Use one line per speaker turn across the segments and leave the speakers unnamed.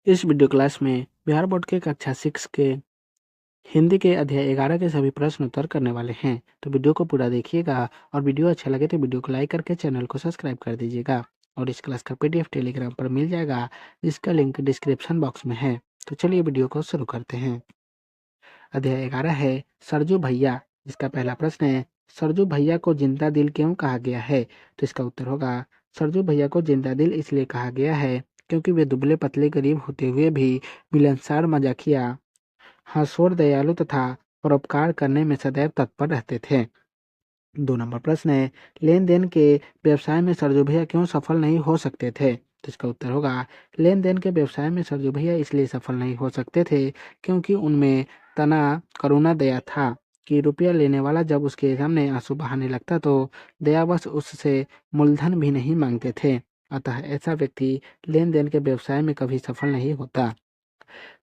इस video class में Bihar board के कक्षा 6 के हिंदी के अध्याय 11 के सभी प्रश्न उत्तर करने वाले हैं। तो वीडियो को पूरा देखिएगा और वीडियो अच्छा लगे तो वीडियो को लाइक करके चैनल को सब्सक्राइब कर दीजिएगा। और इस क्लास का पीडीएफ टेलीग्राम पर मिल जाएगा, जिसका लिंक डिस्क्रिप्शन बॉक्स में है। तो चलिए वीडियो को शुरू करते हैं। अध्याय 11 है सरजू भैया। इसका पहला प्रश्न है, सरजू भैया को जिंदा दिल क्यों कहा गया है? तो इसका उत्तर होगा, सरजू भैया को जिंदा दिल इसलिए कहा गया है क्योंकि वे दुबले पतले गरीब होते हुए भी मिलनसार, मजाकिया, हंसोर, दयालु तथा परोपकार करने में सदैव तत्पर रहते थे। 2 नंबर प्रश्न है, लेन देन के व्यवसाय में सरजू भैया क्यों सफल नहीं हो सकते थे? तो इसका उत्तर होगा, लेन देन के व्यवसाय में सरजू भैया इसलिए सफल नहीं हो सकते थे क्योंकि उनमें तना करुणा दया था कि रुपया लेने वाला जब उसके सामने आंसू बहाने लगता तो दयावश उससे मूलधन भी नहीं मांगते थे। अतः ऐसा व्यक्ति लेन देन के व्यवसाय में कभी सफल नहीं होता।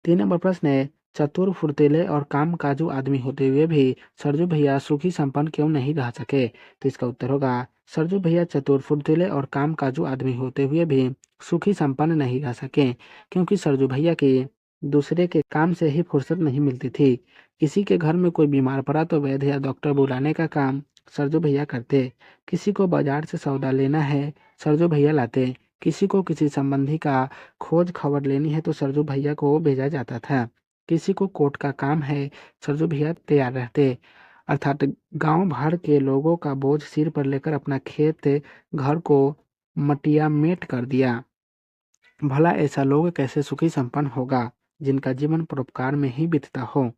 3 नंबर प्रश्न है, चतुर, फुर्तीले और काम काजू आदमी होते हुए भी सरजू भैया सुखी संपन्न क्यों नहीं रह सके? तो इसका उत्तर होगा, सरजू भैया चतुर, फुर्तीले और काम काजू आदमी होते हुए भी सुखी संपन्न नहीं रह सके क्योंकि सरजू भैया के दूसरे के काम से ही फुर्सत नहीं मिलती थी। किसी के घर में कोई बीमार पड़ा तो वैद्य या डॉक्टर बुलाने का काम सरजू भैया करते। किसी को बाजार से सौदा लेना है, सरजू भैया लाते। किसी को किसी संबंधी का खोज खबर लेनी है तो सरजू भैया को भेजा जाता था। किसी को कोर्ट का काम है, सरजू भैया तैयार रहते। अर्थात गांव भर के लोगों का बोझ सिर पर लेकर अपना खेत घर को मटिया मेट कर दिया। भला ऐसा लोग कैसे सुखी संपन्न होगा जिनका जीवन परोपकार में ही बीतता हो।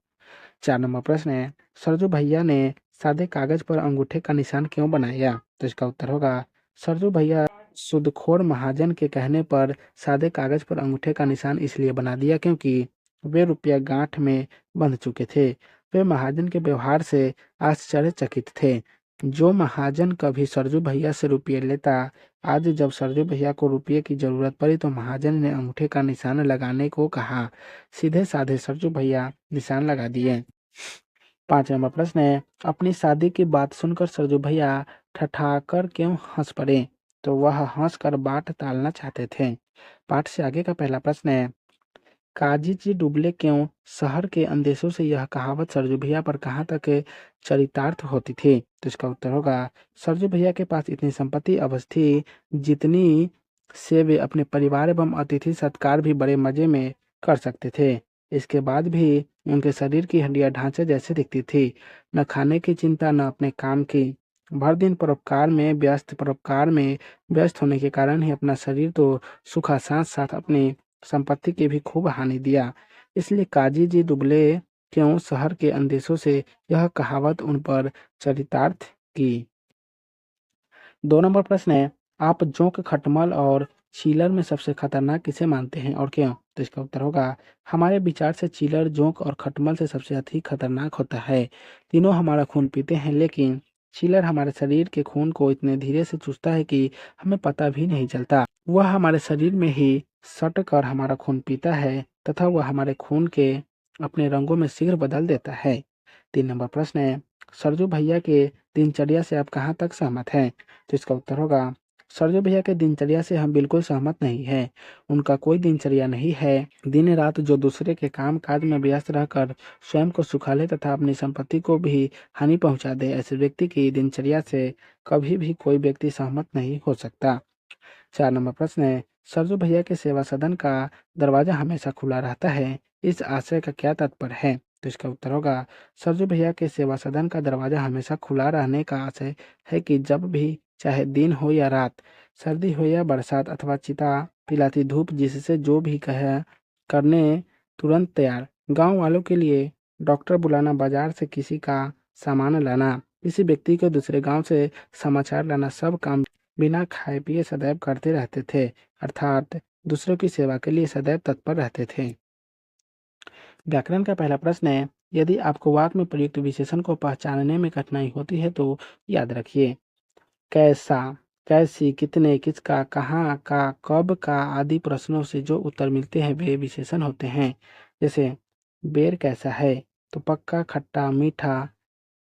4 नंबर प्रश्न है, सरजू भैया ने सादे कागज पर अंगूठे का निशान क्यों बनाया? तो इसका उत्तर होगा, सरजू भैया सूदखोर महाजन के कहने पर सादे कागज पर अंगूठे का निशान इसलिए बना दिया क्योंकि वे रुपया गांठ में बंध चुके थे। वे महाजन के व्यवहार से आश्चर्यचकित थे। जो महाजन कभी सरजू भैया से रुपये लेता, आज जब सरजू भैया को रुपये की जरूरत पड़ी तो महाजन ने अंगूठे का निशान लगाने को कहा। सीधे साधे सरजू भैया निशान लगा दिए। 5 नंबर प्रश्न है, अपनी शादी की बात सुनकर सरजू भैया ठठाकर क्यों हंस पड़े? तो वह हंसकर बाट टालना चाहते थे। पाठ से आगे का पहला प्रश्न है, काजी जी डुबले क्यों? शहर के अंदेशों से यह कहावत सरजू भैया पर कहाँ तक चरितार्थ होती थी? तो इसका उत्तर होगा, सरजू भैया के पास इतनी संपत्ति अवश्य थी जितनी से वे अपने परिवार एवं अतिथि सत्कार भी बड़े मजे में कर सकते थे। इसके बाद भी उनके शरीर की हड्डियां ढांचे जैसे दिखती थी। न खाने की चिंता, न अपने काम की। भर दिन परोपकार में व्यस्त होने के कारण ही अपना शरीर तो सुखा, साथ साथ अपनी संपत्ति की भी खूब हानि दिया। इसलिए काजी जी दुबले क्यों शहर के अंदेशों से यह कहावत उन पर चरितार्थ की। 2 नंबर प्रश्न है, आप जोंक, खटमल और चीलर में सबसे खतरनाक किसे मानते हैं और क्यों? तो इसका उत्तर होगा, हमारे विचार से चीलर जोंक और खटमल से सबसे अधिक खतरनाक होता है। तीनों हमारा खून पीते हैं, लेकिन चीलर हमारे शरीर के खून को इतने धीरे से चूसता है कि हमें पता भी नहीं चलता। वह हमारे शरीर में ही सट कर हमारा खून पीता है तथा वह हमारे खून के अपने रंगों में शीघ्र बदल देता है। 3 नंबर प्रश्न है, सरजू भैया के दिनचर्या से आप कहाँ तक सहमत हैं? तो इसका उत्तर होगा, सरजू भैया के दिनचर्या से हम बिल्कुल सहमत नहीं हैं। उनका कोई दिनचर्या नहीं है। दिन रात जो दूसरे के काम काज में व्यस्त रहकर स्वयं को सुखा ले तथा अपनी संपत्ति को भी हानि पहुंचा दे, ऐसे व्यक्ति की दिनचर्या से कभी भी कोई व्यक्ति सहमत नहीं हो सकता। 4 नंबर प्रश्न है, सरजू भैया के सेवा सदन का दरवाजा हमेशा खुला रहता है, इस आशय का क्या तात्पर्य है? तो इसका उत्तर होगा, सरजू भैया के सेवा सदन का दरवाजा हमेशा खुला रहने का आशय है कि जब भी, चाहे दिन हो या रात, सर्दी हो या बरसात अथवा चिता पिलाती धूप, जिससे जो भी कहे करने तुरंत तैयार। गांव वालों के लिए डॉक्टर बुलाना, बाजार से किसी का सामान लाना, किसी व्यक्ति को दूसरे गांव से समाचार लाना, सब काम बिना खाए पिए सदैव करते रहते थे। अर्थात दूसरों की सेवा के लिए सदैव तत्पर रहते थे। व्याकरण का पहला प्रश्न है, यदि आपको वाक्य में प्रयुक्त विशेषण को पहचानने में कठिनाई होती है तो याद रखिए। कैसा, कैसी, कितने, किसका, कहाँ का, कब का आदि प्रश्नों से जो उत्तर मिलते हैं वे विशेषण होते हैं। जैसे बेर कैसा है? तो पक्का, खट्टा, मीठा,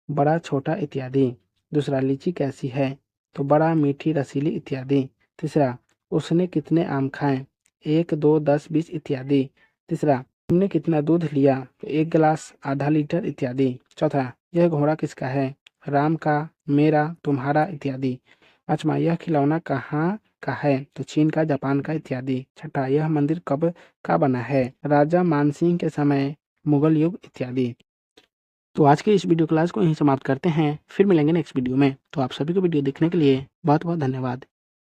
बड़ा, छोटा इत्यादि। दूसरा, लीची कैसी है? तो बड़ा, मीठी, रसीली इत्यादि। तीसरा, उसने कितने आम खाए? 1, 2, 10, 20 इत्यादि। तीसरा, तुमने कितना दूध लिया? तो 1 गिलास, आधा लीटर इत्यादि। चौथा, यह घोड़ा किसका है? राम का, मेरा, तुम्हारा इत्यादि। पांचवा, यह खिलौना कहाँ का है? तो चीन का, जापान का इत्यादि। छठा, यह मंदिर कब का बना है? राजा मानसिंह के समय, मुगल युग इत्यादि। तो आज के इस वीडियो क्लास को यहीं समाप्त करते हैं। फिर मिलेंगे नेक्स्ट वीडियो में। तो आप सभी को वीडियो देखने के लिए बहुत बहुत धन्यवाद।